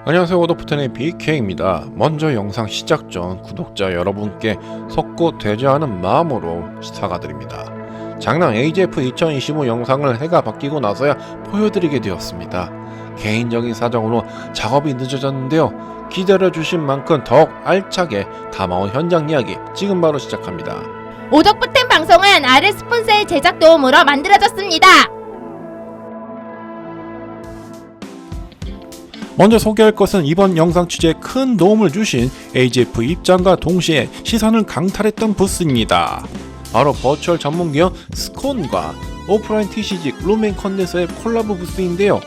안녕하세요, 오더포텐의 BK입니다. 먼저 영상 시작 전 구독자 여러분께 석고되지 않은 마음으로 사과드립니다. 장난 AGF 2025 영상을 해가 바뀌고 나서야 보여드리게 되었습니다. 개인적인 사정으로 작업이 늦어졌는데요. 기다려주신 만큼 더욱 알차게 담아온 현장 이야기 지금 바로 시작합니다. 오덕포텐 방송은 아래 스폰서의 제작 도움으로 만들어졌습니다. 먼저 소개할 것은 이번 영상 취재에 큰 도움을 주신 AGF 입장과 동시에 시선을 강탈했던 부스입니다. 바로 버추얼 전문기업 스콘과 오프라인 TCG 루멘 컨덴서의 콜라보 부스인데요.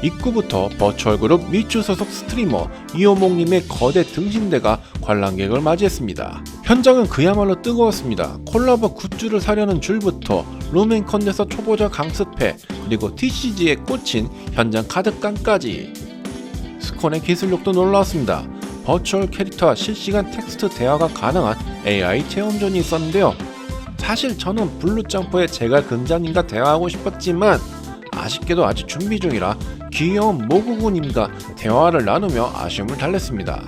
입구부터 버추얼 그룹 미추 소속 스트리머 이호몽님의 거대 등신대가 관람객을 맞이했습니다. 현장은 그야말로 뜨거웠습니다. 콜라보 굿즈를 사려는 줄부터 루멘 컨덴서 초보자 강습회, 그리고 TCG에 꽂힌 현장 카드깡까지. 스콘의 기술력도 놀라웠습니다. 버추얼 캐릭터와 실시간 텍스트 대화가 가능한 AI 체험존이 있었는데요. 사실 저는 블루점프에 제가 근자님과 대화하고 싶었지만 아쉽게도 아직 준비 중이라 귀여운 모구구님과 대화를 나누며 아쉬움을 달랬습니다.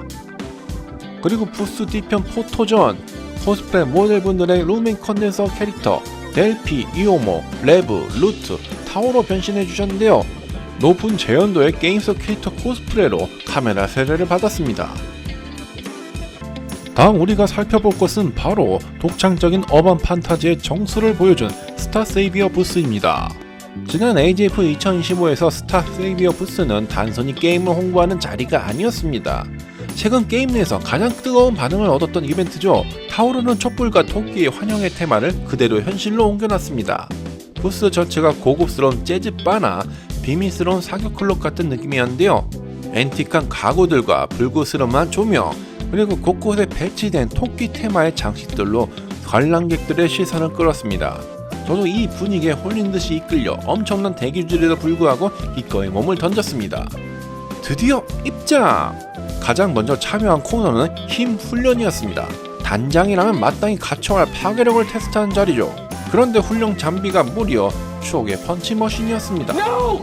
그리고 부스 뒤편 포토존, 코스프레 모델분들의 루멘 컨덴서 캐릭터 델피, 이오모, 레브, 루트, 타오로 변신해 주셨는데요. 높은 재현도의 게임 속 캐릭터 코스프레로 카메라 세례를 받았습니다. 다음 우리가 살펴볼 것은 바로 독창적인 어반 판타지의 정수를 보여준 스타 세이비어 부스입니다. 지난 AGF 2025에서 스타 세이비어 부스는 단순히 게임을 홍보하는 자리가 아니었습니다. 최근 게임 내에서 가장 뜨거운 반응을 얻었던 이벤트죠. 타오르는 촛불과 토끼의 환영의 테마를 그대로 현실로 옮겨놨습니다. 부스 전체가 고급스러운 재즈바나 비밀스러운 사격 클럽 같은 느낌이었는데요. 앤틱한 가구들과 불그스름한 조명, 그리고 곳곳에 배치된 토끼 테마의 장식들로 관람객들의 시선을 끌었습니다. 저도 이 분위기에 홀린 듯이 이끌려 엄청난 대기줄에도 불구하고 기꺼이 몸을 던졌습니다. 드디어 입장! 가장 먼저 참여한 코너는 힘 훈련이었습니다. 단장이라면 마땅히 갖춰야 할 파괴력을 테스트하는 자리죠. 그런데 훈련 장비가 무려 추억의 펀치머신이었습니다.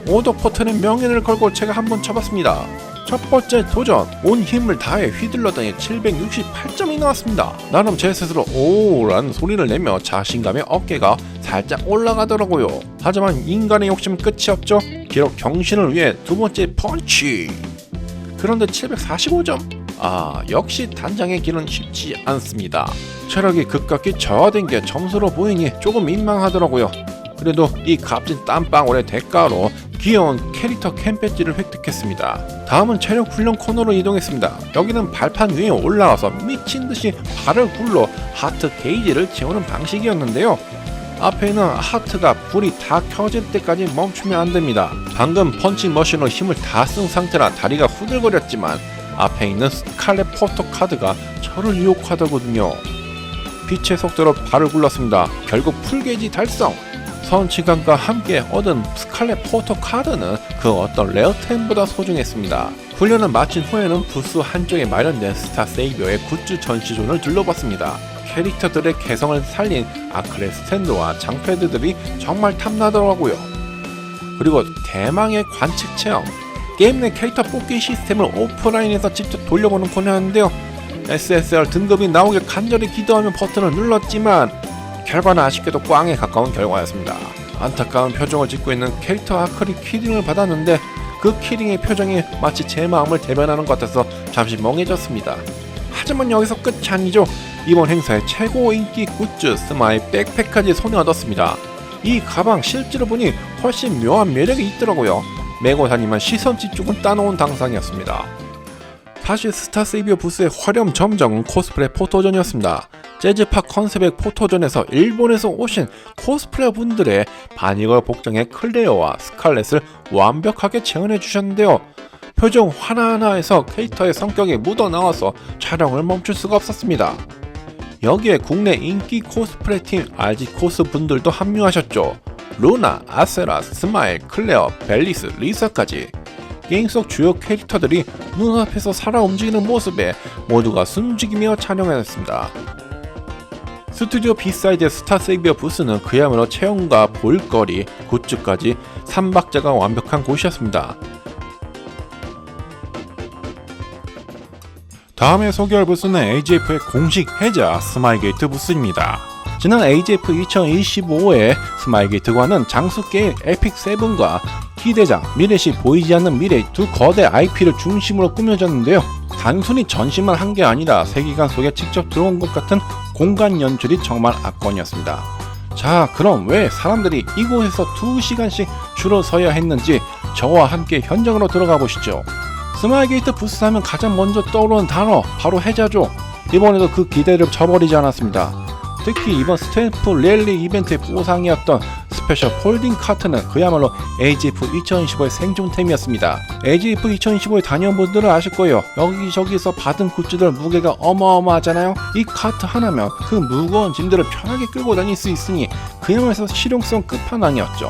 오더포텐의 명예를 걸고 제가 한번 쳐봤습니다. 첫 번째 도전, 온 힘을 다해 휘둘러더니 768점이 나왔습니다. 나름 제 스스로 오라는 소리를 내며 자신감에 어깨가 살짝 올라가더라고요. 하지만 인간의 욕심은 끝이 없죠. 기록 경신을 위해 두 번째 펀치. 그런데 745점? 역시 단장의 길은 쉽지 않습니다. 체력이 급격히 저하된 게 점수로 보이니 조금 민망하더라고요. 그래도 이 값진 땀방울의 대가로 귀여운 캐릭터 캠 배지를 획득했습니다. 다음은 체력 훈련 코너로 이동했습니다. 여기는 발판 위에 올라와서 미친듯이 발을 굴러 하트 게이지를 채우는 방식이었는데요. 앞에 있는 하트가 불이 다 켜질 때까지 멈추면 안됩니다. 방금 펀치 머신으로 힘을 다 쓴 상태라 다리가 후들거렸지만 앞에 있는 스칼렛 포토 카드가 저를 유혹하더군요. 빛의 속도로 발을 굴렀습니다. 결국 풀게이지 달성! 선취감과 함께 얻은 스칼렛 포토 카드는 그 어떤 레어템보다 소중했습니다. 훈련을 마친 후에는 부스 한쪽에 마련된 스타 세이비어의 굿즈 전시존을 둘러봤습니다. 캐릭터들의 개성을 살린 아크릴 스탠드와 장패드들이 정말 탐나더라고요. 그리고 대망의 관측 체험. 게임 내 캐릭터 뽑기 시스템을 오프라인에서 직접 돌려보는 코너였는데요. SSR 등급이 나오길 간절히 기도하며 버튼을 눌렀지만 결과는 아쉽게도 꽝에 가까운 결과였습니다. 안타까운 표정을 짓고 있는 캐릭터 아크릴 키링을 받았는데 그 키링의 표정이 마치 제 마음을 대변하는 것 같아서 잠시 멍해졌습니다. 하지만 여기서 끝이 아니죠. 이번 행사의 최고 인기 굿즈 스마일 백팩까지 손에 얻었습니다. 이 가방 실제로 보니 훨씬 묘한 매력이 있더라고요. 메고 다니면 시선 집중은 따놓은 당상이었습니다. 사실 스타 세이비어 부스의 화려한 점정은 코스프레 포토존이었습니다. 재즈팝 컨셉의 포토존에서 일본에서 오신 코스프레 분들의 바니걸 복장의 클레어와 스칼렛을 완벽하게 재현해 주셨는데요. 표정 하나하나에서 캐릭터의 성격이 묻어나와서 촬영을 멈출 수가 없었습니다. 여기에 국내 인기 코스프레 팀 RG코스 분들도 합류하셨죠. 루나, 아세라, 스마일, 클레어, 벨리스, 리사까지. 게임 속 주요 캐릭터들이 눈앞에서 살아 움직이는 모습에 모두가 숨죽이며 촬영했습니다. 스튜디오 비사이드 스타 세이비어 부스는 그야말로 체험과 볼거리, 굿즈까지 3박자가 완벽한 곳이었습니다. 다음에 소개할 부스는 AGF의 공식 해자 스마일게이트 부스입니다. 지난 AGF 2025의 스마일게이트관은 장수 게임 에픽7과 희대장, 미래시 보이지 않는 미래 두 거대 IP를 중심으로 꾸며졌는데요. 단순히 전시만 한 게 아니라 세계관 속에 직접 들어온 것 같은 공간 연출이 정말 압권이었습니다. 자, 그럼 왜 사람들이 이곳에서 2시간씩 줄을 서야 했는지 저와 함께 현장으로 들어가 보시죠. 스마일게이트 부스 하면 가장 먼저 떠오르는 단어 바로 해자죠. 이번에도 그 기대를 저버리지 않았습니다. 특히 이번 스탬프 랠리 이벤트의 보상이었던 스페셜 폴딩 카트는 그야말로 AGF 2025의 생존템이었습니다. AGF 2025에 다녀온 분들은 아실 거예요. 여기저기서 받은 굿즈들 무게가 어마어마하잖아요. 이 카트 하나면 그 무거운 짐들을 편하게 끌고 다닐 수 있으니 그야말로 실용성 끝판왕이었죠.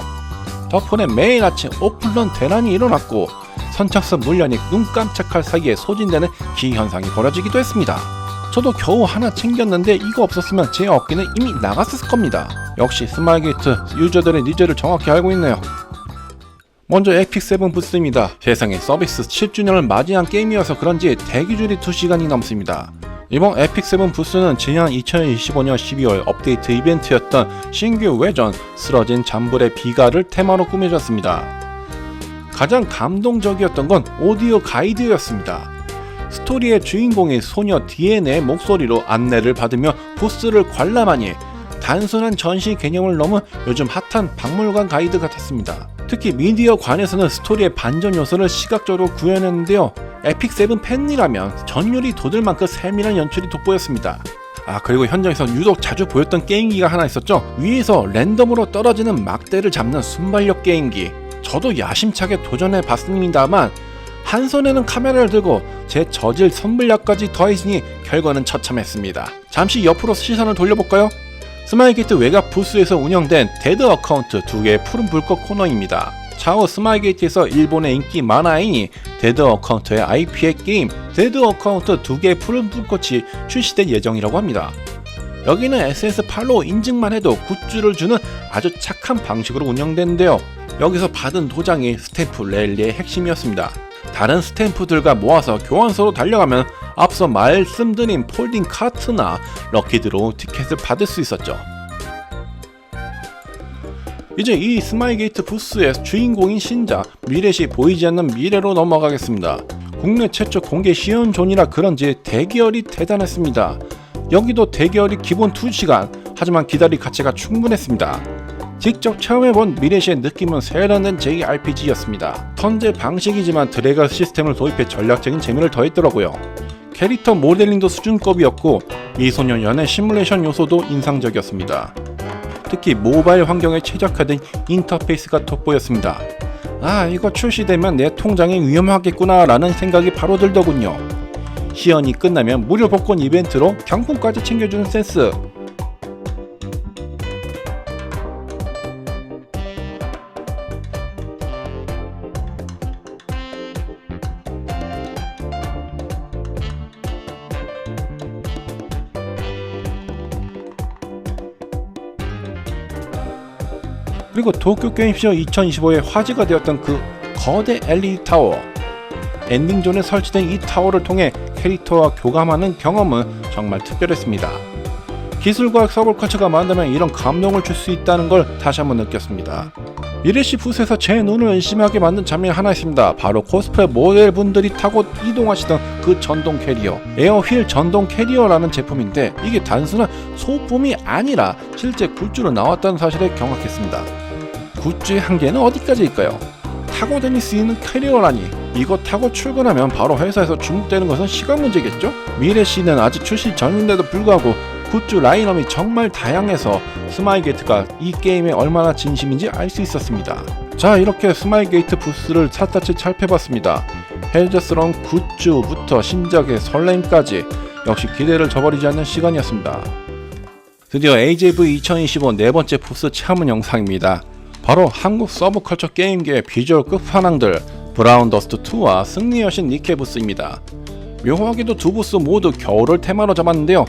덕분에 매일 아침 오픈런 대란이 일어났고 선착순 물량이 눈 깜짝할 사이에 소진되는 기현상이 벌어지기도 했습니다. 저도 겨우 하나 챙겼는데 이거 없었으면 제 어깨는 이미 나갔을 겁니다. 역시 스마일게이트 유저들의 니즈를 정확히 알고 있네요. 먼저 에픽7 부스입니다. 세상에 서비스 10주년을 맞이한 게임이어서 그런지 대기줄이 2시간이 넘습니다. 이번 에픽7 부스는 지난 2025년 12월 업데이트 이벤트였던 신규 외전 쓰러진 잠불의 비가를 테마로 꾸며졌습니다. 가장 감동적이었던 건 오디오 가이드였습니다. 스토리의 주인공인 소녀 디엔의 목소리로 안내를 받으며 부스를 관람하니 단순한 전시 개념을 넘은 요즘 핫한 박물관 가이드 같았습니다. 특히 미디어관에서는 스토리의 반전 요소를 시각적으로 구현했는데요. 에픽7 팬이라면 전율이 돋을 만큼 세밀한 연출이 돋보였습니다. 그리고 현장에서 유독 자주 보였던 게임기가 하나 있었죠. 위에서 랜덤으로 떨어지는 막대를 잡는 순발력 게임기. 저도 야심차게 도전해 봤습니다만 한 손에는 카메라를 들고 제 저질 선물력까지 더해지니 결과는 처참했습니다. 잠시 옆으로 시선을 돌려볼까요? 스마일게이트 외곽 부스에서 운영된 데드 어카운트 2개의 푸른 불꽃 코너입니다. 차후 스마일게이트에서 일본의 인기 만화이니 데드 어카운트의 IP의 게임 데드 어카운트 2개의 푸른 불꽃이 출시될 예정이라고 합니다. 여기는 SS8로 인증만 해도 굿즈를 주는 아주 착한 방식으로 운영되는데요. 여기서 받은 도장이 스탬프 랠리의 핵심이었습니다. 다른 스탬프들과 모아서 교환소로 달려가면 앞서 말씀드린 폴딩 카트나 럭키드로우 티켓을 받을 수 있었죠. 이제 이 스마일게이트 부스의 주인공인 신작 미래시 보이지 않는 미래로 넘어가겠습니다. 국내 최초 공개 시연존이라 그런지 대기열이 대단했습니다. 여기도 대기열이 기본 2시간, 하지만 기다릴 가치가 충분했습니다. 직접 체험해본 미래시의 느낌은 세련된 JRPG였습니다. 턴제 방식이지만 드래그 시스템을 도입해 전략적인 재미를 더했더라고요. 캐릭터 모델링도 수준급이었고 미소년 연애 시뮬레이션 요소도 인상적이었습니다. 특히 모바일 환경에 최적화된 인터페이스가 돋보였습니다. 이거 출시되면 내 통장에 위험하겠구나 라는 생각이 바로 들더군요. 시연이 끝나면 무료 복권 이벤트로 경품까지 챙겨주는 센스. 그리고 도쿄게임쇼 2025에 화제가 되었던 그 거대 LED 타워. 엔딩존에 설치된 이 타워를 통해 캐릭터와 교감하는 경험은 정말 특별했습니다. 기술과 서브컬처가 만나면 이런 감동을 줄 수 있다는 걸 다시 한번 느꼈습니다. 미래시 부스에서 제 눈을 의심하게 만든 장면이 하나 있습니다. 바로 코스프레 모델분들이 타고 이동하시던 그 전동 캐리어, 에어휠 전동 캐리어라는 제품인데 이게 단순한 소품이 아니라 실제 굿즈로 나왔다는 사실에 경악했습니다. 굿즈의 한계는 어디까지일까요? 타고 다닐 수 있는 캐리어라니, 이거 타고 출근하면 바로 회사에서 주목되는 것은 시간 문제겠죠? 미래시는 아직 출시 전인데도 불구하고 굿즈 라인업이 정말 다양해서 스마일게이트가 이 게임에 얼마나 진심인지 알 수 있었습니다. 자, 이렇게 스마일게이트 부스를 샅샅이 살펴봤습니다. 헬저스러운 굿즈부터 신작의 설렘까지 역시 기대를 저버리지 않는 시간이었습니다. 드디어 AGV 2025 네번째 부스 체험 영상입니다. 바로 한국 서브컬처 게임계의 비주얼 끝판왕들 브라운 더스트 2와 승리의 여신 니케 부스입니다. 묘하게도 두 부스 모두 겨울을 테마로 잡았는데요.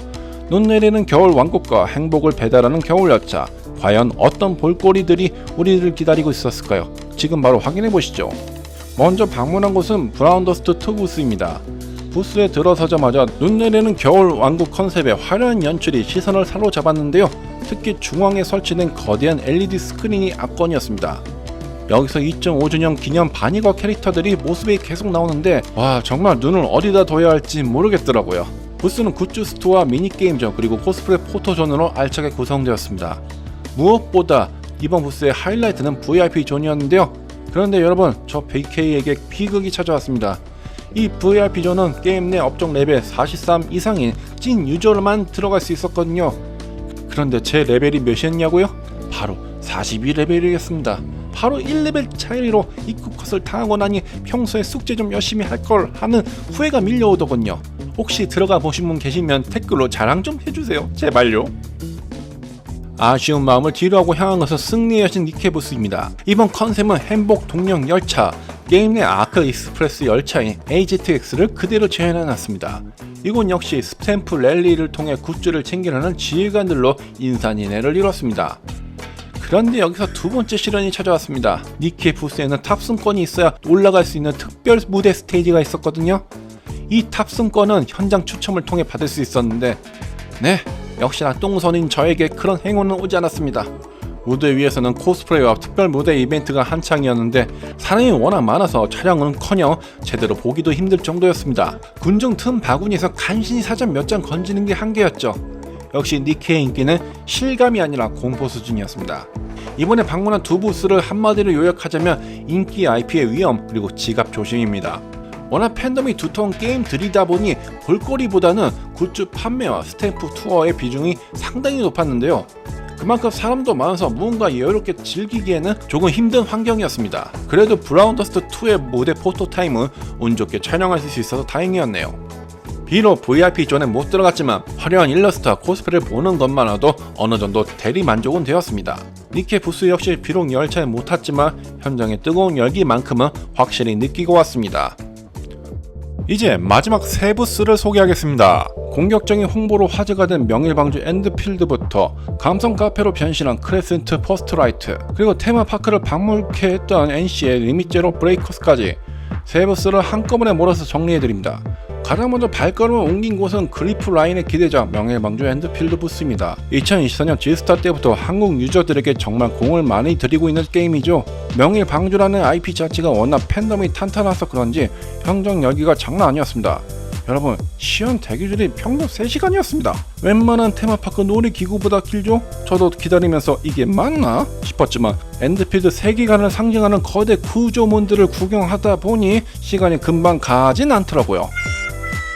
눈 내리는 겨울 왕국과 행복을 배달하는 겨울 열차, 과연 어떤 볼거리들이 우리를 기다리고 있었을까요? 지금 바로 확인해 보시죠. 먼저 방문한 곳은 브라운 더스트 2 부스입니다. 부스에 들어서자마자 눈 내리는 겨울 왕국 컨셉의 화려한 연출이 시선을 사로잡았는데요. 특히 중앙에 설치된 거대한 LED 스크린이 압권이었습니다. 여기서 2.5주년 기념 바니거 캐릭터들이 모습이 계속 나오는데 와, 정말 눈을 어디다 둬야 할지 모르겠더라고요. 부스는 굿즈 스토어와 미니게임전 그리고 코스프레 포토존으로 알차게 구성되었습니다. 무엇보다 이번 부스의 하이라이트는 VIP 존이었는데요. 그런데 여러분, 저 BK에게 비극이 찾아왔습니다. 이 VIP 존은 게임 내 업종 레벨 43 이상인 찐 유저로만 들어갈 수 있었거든요. 그런데 제 레벨이 몇이었냐고요? 바로 42레벨이었습니다. 바로 1레벨 차이로 입구 컷을 당하고 나니 평소에 숙제 좀 열심히 할 걸 하는 후회가 밀려오더군요. 혹시 들어가 보신 분 계시면 댓글로 자랑 좀 해주세요. 제발요. 아쉬운 마음을 뒤로하고 향한 것은 승리의 여신 니케 부스입니다. 이번 컨셉은 행복 동력 열차, 게임 내 아크 익스프레스 열차인 AZX를 그대로 재현해놨습니다. 이곳 역시 스탬프 랠리를 통해 굿즈를 챙기려는 지휘관들로 인산인해를 이뤘습니다. 그런데 여기서 두 번째 시련이 찾아왔습니다. 니케 부스에는 탑승권이 있어야 올라갈 수 있는 특별 무대 스테이지가 있었거든요. 이 탑승권은 현장 추첨을 통해 받을 수 있었는데 역시나 똥손인 저에게 그런 행운은 오지 않았습니다. 무대 위에서는 코스프레와 특별 무대 이벤트가 한창이었는데 사람이 워낙 많아서 촬영은커녕 제대로 보기도 힘들 정도였습니다. 군중 틈 바구니에서 간신히 사전 몇 장 건지는 게 한계였죠. 역시 니케의 인기는 실감이 아니라 공포 수준이었습니다. 이번에 방문한 두 부스를 한마디로 요약하자면 인기 IP의 위험 그리고 지갑 조심입니다. 워낙 팬덤이 두터운 게임들이다 보니 볼거리보다는 굿즈 판매와 스탬프 투어의 비중이 상당히 높았는데요. 그만큼 사람도 많아서 무언가 여유롭게 즐기기에는 조금 힘든 환경이었습니다. 그래도 브라운 더스트 2의 무대 포토타임은 운 좋게 촬영할 수 있어서 다행이었네요. 비록 VIP 존에 못 들어갔지만 화려한 일러스트와 코스프레를 보는 것만으로도 어느 정도 대리 만족은 되었습니다. 니케 부스 역시 비록 열차에 못 탔지만 현장의 뜨거운 열기만큼은 확실히 느끼고 왔습니다. 이제 마지막 세 부스를 소개하겠습니다. 공격적인 홍보로 화제가 된 명일방주 엔드필드부터 감성 카페로 변신한 크레센트 퍼스트라이트, 그리고 테마파크를 방문케 했던 NC의 리밋제로 브레이커스까지 세 부스를 한꺼번에 몰아서 정리해드립니다. 가장 먼저 발걸음을 옮긴 곳은 그리프 라인의 기대자 명일방주 엔드필드 부스입니다. 2024년 G스타 때부터 한국 유저들에게 정말 공을 많이 들이고 있는 게임이죠. 명일방주라는 IP 자체가 워낙 팬덤이 탄탄해서 그런지 현장 열기가 장난 아니었습니다. 여러분, 시연 대기줄이 평균 3시간이었습니다. 웬만한 테마파크 놀이기구보다 길죠? 저도 기다리면서 이게 맞나 싶었지만 엔드필드 세계관을 상징하는 거대 구조물들을 구경하다 보니 시간이 금방 가진 않더라고요.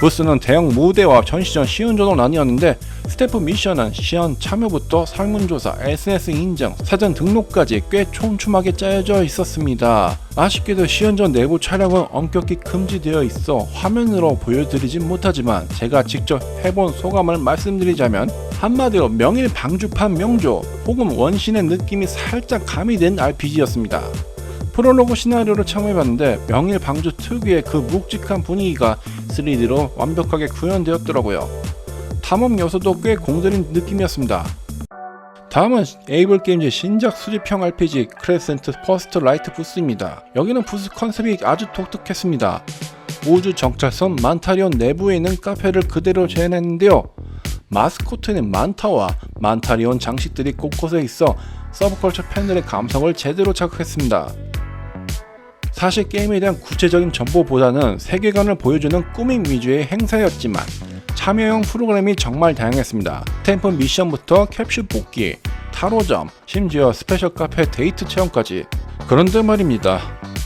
부스는 대형 무대와 전시전, 시연전으로 나뉘었는데 스태프 미션은 시연 참여부터 설문조사, SNS 인증, 사전 등록까지 꽤 촘촘하게 짜여져 있었습니다. 아쉽게도 시연전 내부 촬영은 엄격히 금지되어 있어 화면으로 보여드리진 못하지만 제가 직접 해본 소감을 말씀드리자면 한마디로 명일방주판 명조 혹은 원신의 느낌이 살짝 가미된 RPG였습니다. 프롤로그 시나리오를 참여해봤는데 명일방주 특유의 그 묵직한 분위기가 3D로 완벽하게 구현되었더라고요. 탐험 요소도 꽤 공들인 느낌이었습니다. 다음은 에이블게임즈의 신작 수집형 RPG 크레센트 퍼스트 라이트 부스입니다. 여기는 부스 컨셉이 아주 독특했습니다. 우주 정찰선 만타리온 내부에 있는 카페를 그대로 재현했는데요. 마스코트인 만타와 만타리온 장식들이 곳곳에 있어 서브컬처 팬들의 감성을 제대로 자극했습니다. 사실 게임에 대한 구체적인 정보보다는 세계관을 보여주는 꾸밈 위주의 행사였지만 참여형 프로그램이 정말 다양했습니다. 스탬프 미션부터 캡슐 뽑기, 타로점, 심지어 스페셜 카페 데이트 체험까지. 그런데 말입니다.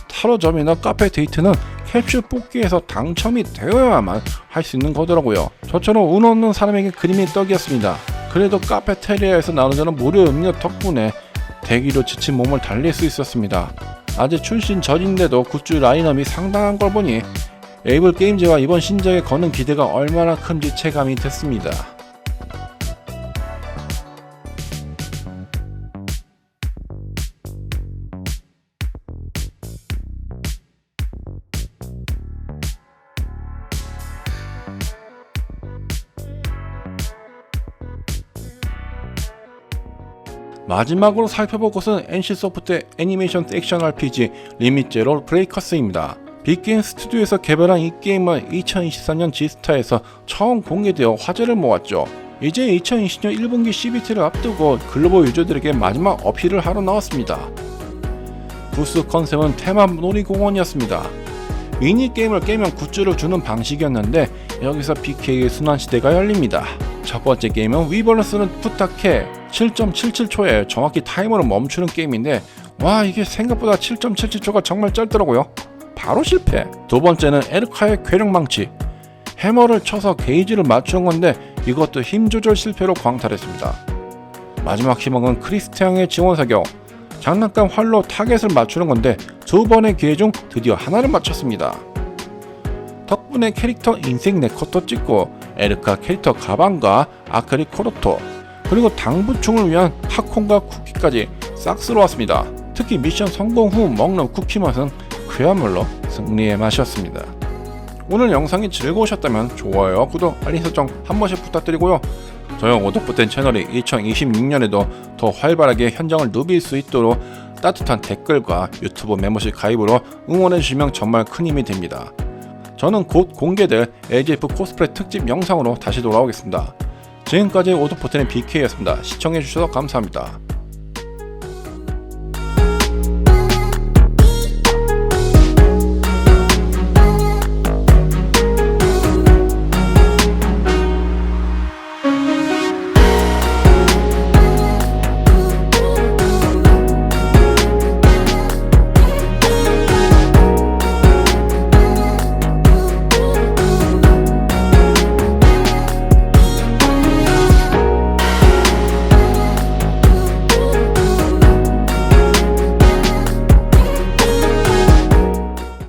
타로점이나 카페 데이트는 캡슐 뽑기에서 당첨이 되어야만 할 수 있는 거더라고요. 저처럼 운 없는 사람에게 그림이 떡이었습니다. 그래도 카페테리아에서 나누는 무료 음료 덕분에 대기로 지친 몸을 달랠 수 있었습니다. 아직 출신 전인데도 굿즈 라인업이 상당한 걸 보니 에이블 게임즈와 이번 신작에 거는 기대가 얼마나 큰지 체감이 됐습니다. 마지막으로 살펴볼 것은 NC소프트의 애니메이션 액션 RPG 리밋제로 브레이커스입니다. 빅게임 스튜디오에서 개발한 이 게임은 2023년 G스타에서 처음 공개되어 화제를 모았죠. 이제 2020년 1분기 CBT를 앞두고 글로벌 유저들에게 마지막 어필을 하러 나왔습니다. 부스 컨셉은 테마 놀이공원이었습니다. 미니게임을 깨면 굿즈를 주는 방식이었는데 여기서 BK의 순환시대가 열립니다. 첫 번째 게임은 위버런스는 부탁해 7.77초에 정확히 타이머를 멈추는 게임인데 와 이게 생각보다 7.77초가 정말 짧더라고요. 바로 실패. 두 번째는 에르카의 괴력망치. 해머를 쳐서 게이지를 맞추는 건데 이것도 힘 조절 실패로 광탈했습니다. 마지막 희망은 크리스티앙의 지원 사격. 장난감 활로 타겟을 맞추는 건데 두 번의 기회 중 드디어 하나를 맞췄습니다. 덕분에 캐릭터 인생 네컷도 찍고 에르카 캐릭터 가방과 아크리 코로토 그리고 당부충을 위한 팝콘과 쿠키까지 싹 쓸어왔습니다. 특히 미션 성공 후 먹는 쿠키 맛은 그야말로 승리의 맛이었습니다. 오늘 영상이 즐거우셨다면 좋아요와 구독, 알림 설정 한 번씩 부탁드리고요. 저형 오독보텐 채널이 2026년에도 더 활발하게 현장을 누빌 수 있도록 따뜻한 댓글과 유튜브 멤버십 가입으로 응원해주시면 정말 큰 힘이 됩니다. 저는 곧 공개될 AGF 코스프레 특집 영상으로 다시 돌아오겠습니다. 지금까지 오독보텐의 BK였습니다. 시청해주셔서 감사합니다.